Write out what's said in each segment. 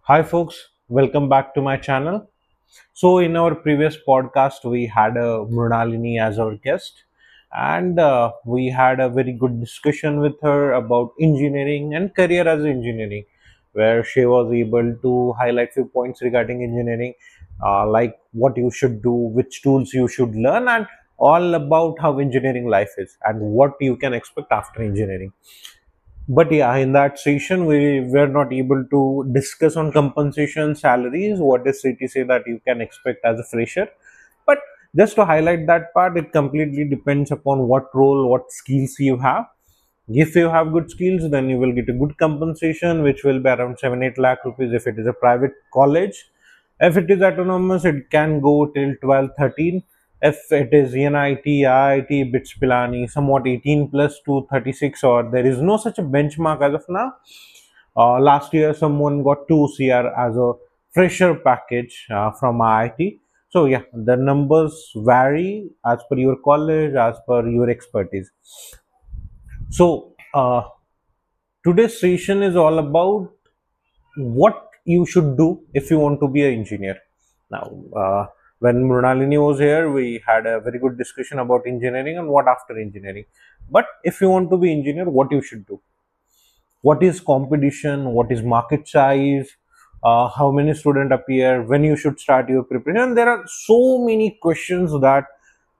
Hi folks, welcome back to my channel. So in our previous podcast, we had Mrunalini as our guest, and we had a very good discussion with her about engineering and career as engineering, where she was able to highlight few points regarding engineering, like what you should do, which tools you should learn, and all about how engineering life is and what you can expect after engineering. But yeah, in that session we were not able to discuss on compensation, salaries, what is CTC that you can expect as a fresher. But just to highlight that part, it completely depends upon what role, what skills you have. If you have good skills, then you will get a good compensation, which will be around 7-8 lakh rupees if it is a private college. If it is autonomous, it can go till 12, 13. If it is NIT, IIT, BITS Pilani, somewhat 18 plus to 36, or there is no such a benchmark as of now. Last year, someone got 2 CR as a fresher package from IIT. So yeah, the numbers vary as per your college, as per your expertise. So today's session is all about what you should do if you want to be an engineer. Now, when Mrunalini was here, we had a very good discussion about engineering and what after engineering. But if you want to be engineer, what you should do? What is competition? What is market size? How many students appear? When you should start your preparation? There are so many questions that,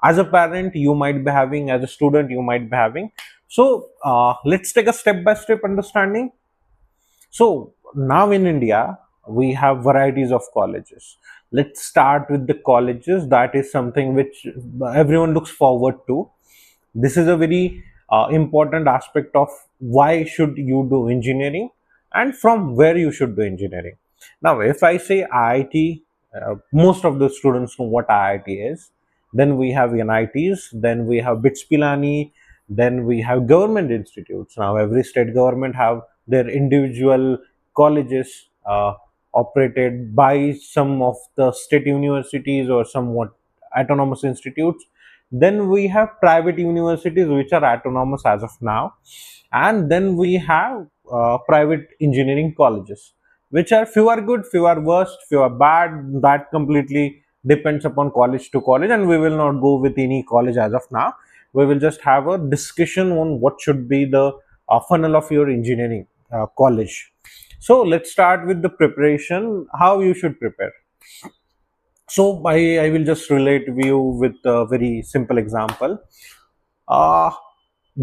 as a parent, you might be having, as a student, you might be having. So, let's take a step by step understanding. So now in India, we have varieties of colleges. Let's start with the colleges. That is something which everyone looks forward to. This is a very important aspect of why should you do engineering and from where you should do engineering. Now, if I say IIT, most of the students know what IIT is. Then we have NITs, then we have BITS Pilani, then we have government institutes. Now, every state government have their individual colleges operated by some of the state universities or somewhat autonomous institutes. Then we have private universities which are autonomous as of now, and then we have private engineering colleges, which are few are good, few are worst, few are bad. That completely depends upon college to college, and we will not go with any college as of now. We will just have a discussion on what should be the funnel of your engineering college. So let's start with the preparation, how you should prepare. So I will just relate you with a very simple example. uh,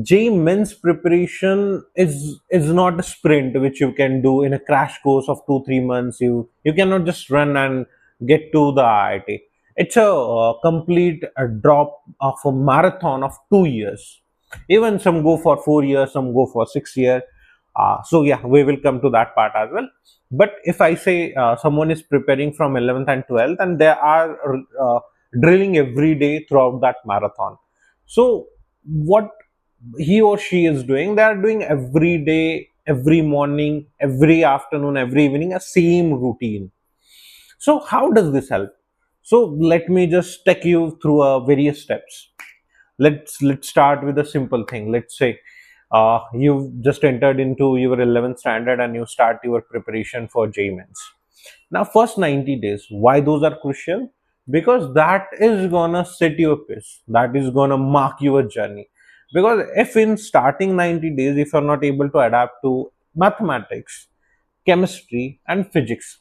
J men's preparation is not a sprint which you can do in a crash course of 2-3 months. You cannot just run and get to the IIT. It's a complete drop of a marathon of 2 years. Even some go for 4 years, some go for 6 years. So yeah, we will come to that part as well. But if I say someone is preparing from 11th and 12th, and they are drilling every day throughout that marathon. So what he or she is doing, they are doing every day, every morning, every afternoon, every evening, a same routine. So how does this help? So let me just take you through various steps. Let's start with a simple thing. Let's say you've just entered into your 11th standard and you start your preparation for JMENS. Now, first 90 days, why those are crucial? Because that is gonna set your pace, that is gonna mark your journey. Because if in starting 90 days, if you're not able to adapt to mathematics, chemistry, and physics,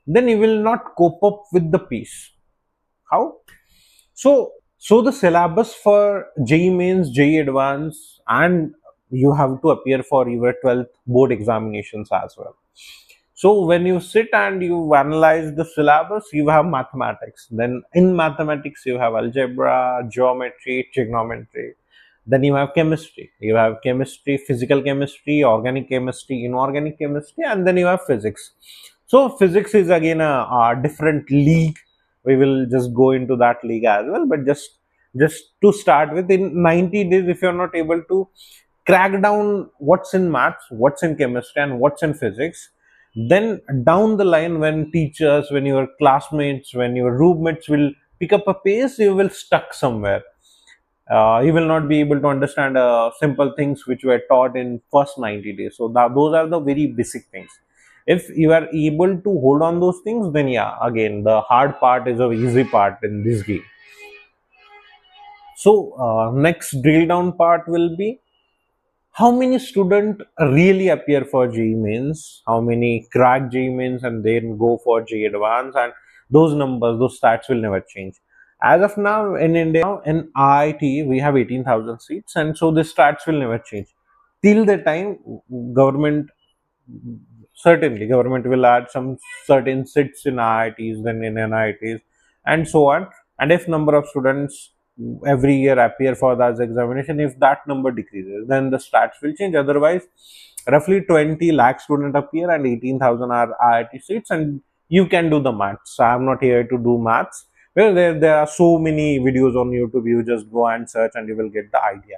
then you will not cope up with the pace. How? So the syllabus for JEE Mains, JEE Advance, and you have to appear for your 12th board examinations as well. So when you sit and you analyze the syllabus, you have mathematics. Then in mathematics, you have algebra, geometry, trigonometry. Then you have chemistry. You have chemistry, physical chemistry, organic chemistry, inorganic chemistry, and then you have physics. So physics is again a different league. We will just go into that league as well. But just to start with, in 90 days, if you're not able to crack down what's in maths, what's in chemistry, and what's in physics, then down the line, when teachers, when your classmates, when your roommates will pick up a pace, you will stuck somewhere. You will not be able to understand simple things which were taught in first 90 days. So those are the very basic things. If you are able to hold on those things, then yeah, again the hard part is a easy part in this game. So next drill down part will be how many students really appear for JEE mains, how many crack JEE mains and then go for JEE advance, and those numbers, those stats will never change. As of now in India, in IIT, we have 18,000 seats, and so the stats will never change. Till the time government, certainly government will add some certain seats in IITs, then in NITs, and so on. And if number of students every year appear for that examination, if that number decreases, then the stats will change. Otherwise, roughly 20 lakh students appear and 18,000 are IIT seats, and you can do the maths. So I'm not here to do maths. Well, there are so many videos on YouTube. You just go and search and you will get the idea.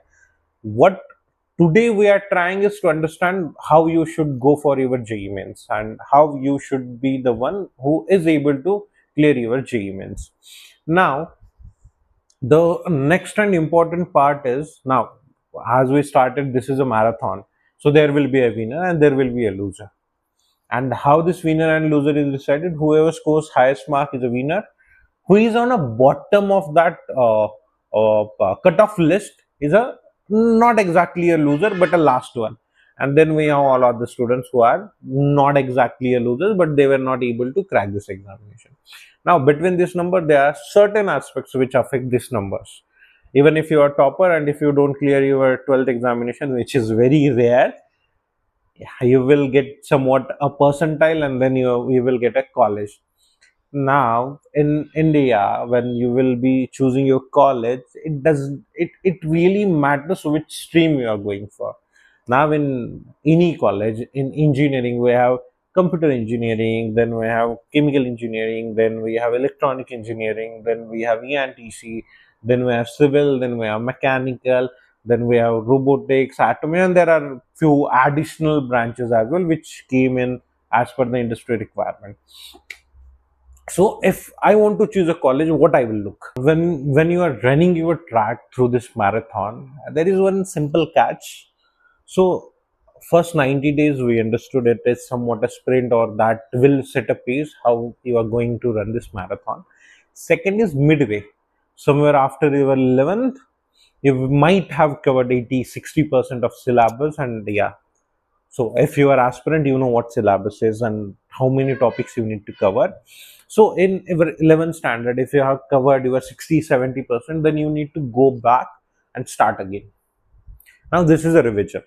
What today we are trying is to understand how you should go for your JEE mains and how you should be the one who is able to clear your JEE mains. Now, the next and important part is, now as we started, this is a marathon, so there will be a winner and there will be a loser. And how this winner and loser is decided, whoever scores highest mark is a winner, who is on a bottom of that cutoff list is a not exactly a loser but a last one. And then we have all other students who are not exactly a loser but they were not able to crack this examination. Now between this number there are certain aspects which affect these numbers. Even if you are topper and if you don't clear your 12th examination, which is very rare, you will get somewhat a percentile and then you will get a college. Now in India, when you will be choosing your college, it really matters which stream you are going for. Now in any college, in engineering we have computer engineering, then we have chemical engineering, then we have electronic engineering, then we have ENTC, then we have civil, then we have mechanical, then we have robotics, atomy, and there are few additional branches as well which came in as per the industry requirement. So if I want to choose a college, what I will look, when you are running your track through this marathon, there is one simple catch. So first 90 days we understood it is somewhat a sprint, or that will set a pace how you are going to run this marathon. Second is midway, somewhere after your 11th you might have covered 80-60% of syllabus, and yeah, so if you are aspirant, you know what syllabus is and how many topics you need to cover. So in your 11th standard, if you have covered your 60-70%, then you need to go back and start again. Now this is a revision.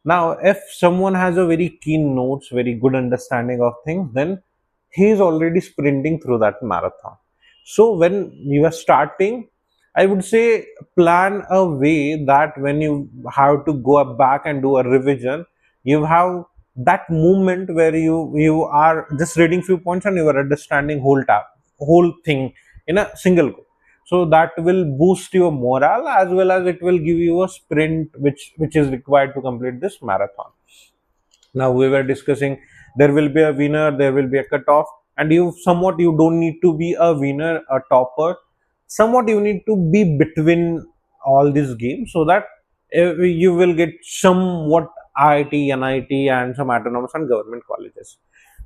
Now if someone has a very keen notes, very good understanding of things, then he is already sprinting through that marathon. So when you are starting, I would say plan a way that when you have to go back and do a revision, you have that movement where you are just reading few points and you are understanding whole thing in a single go. So that will boost your morale as well as it will give you a sprint which is required to complete this marathon. Now we were discussing there will be a winner, there will be a cutoff, and you don't need to be a winner, a topper. Somewhat you need to be between all these games so that you will get somewhat IIT, NIT, and some autonomous and government colleges.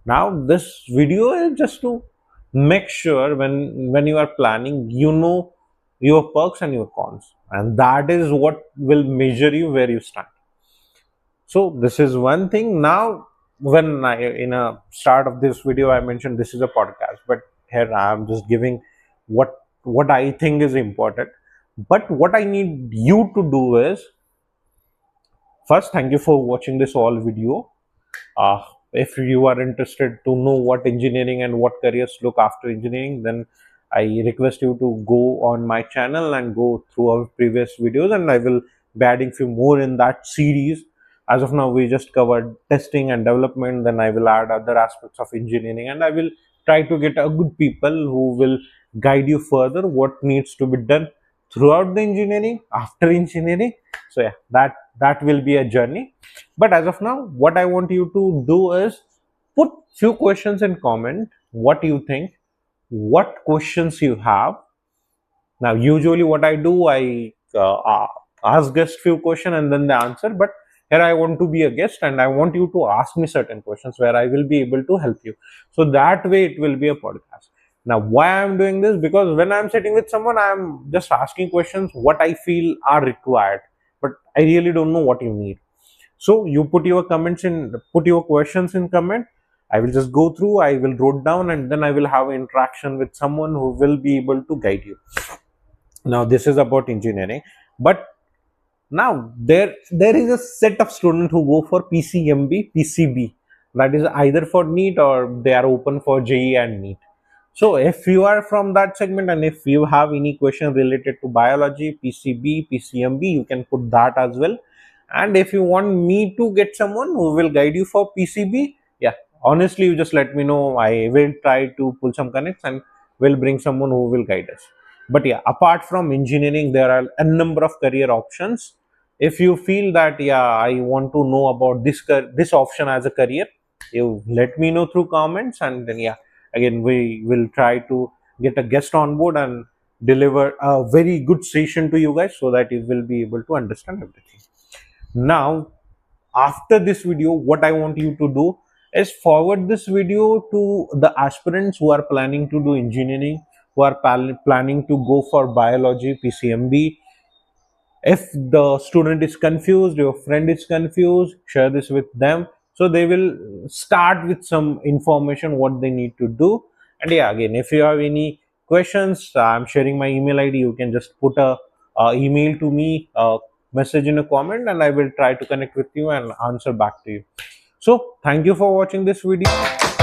Now this video is just to make sure when you are planning, you know your perks and your cons, and that is what will measure you where you stand. So this is one thing. Now when I in a start of this video I mentioned this is a podcast, but here I am just giving what I think is important. But what I need you to do is, first, thank you for watching this all video. uh, if you are interested to know what engineering and what careers look after engineering, then I request you to go on my channel and go through our previous videos, and I will be adding few more in that series. As of now we just covered testing and development, then I will add other aspects of engineering, and I will try to get a good people who will guide you further what needs to be done throughout the engineering, after engineering. So yeah, that will be a journey. But as of now, what I want you to do is put few questions in comment, what you think, what questions you have. Now usually what I do, I ask guest few questions and then they answer, but here I want to be a guest and I want you to ask me certain questions where I will be able to help you. So that way it will be a podcast. Now why I'm doing this, because when I'm sitting with someone, I'm just asking questions what I feel are required, but I really don't know what you need. So you put your questions in comment. I will just go through, I will wrote down, and then I will have interaction with someone who will be able to guide you. Now this is about engineering, but now there is a set of students who go for PCMB, PCB, that is either for NEET or they are open for JE and NEET. So if you are from that segment and if you have any question related to biology, PCB, PCMB, you can put that as well. And if you want me to get someone who will guide you for PCB, yeah, honestly, you just let me know. I will try to pull some connects and will bring someone who will guide us. But yeah, apart from engineering, there are a number of career options. If you feel that yeah, I want to know about this option as a career, you let me know through comments, and then yeah, again we will try to get a guest on board and deliver a very good session to you guys so that you will be able to understand everything. Now after this video, what I want you to do is forward this video to the aspirants who are planning to do engineering, who are planning to go for biology, PCMB. If the student is confused, your friend is confused, share this with them so they will start with some information what they need to do. And yeah, again, if you have any questions, I'm sharing my email ID. You can just put a email to me, message in a comment, and I will try to connect with you and answer back to you. So thank you for watching this video.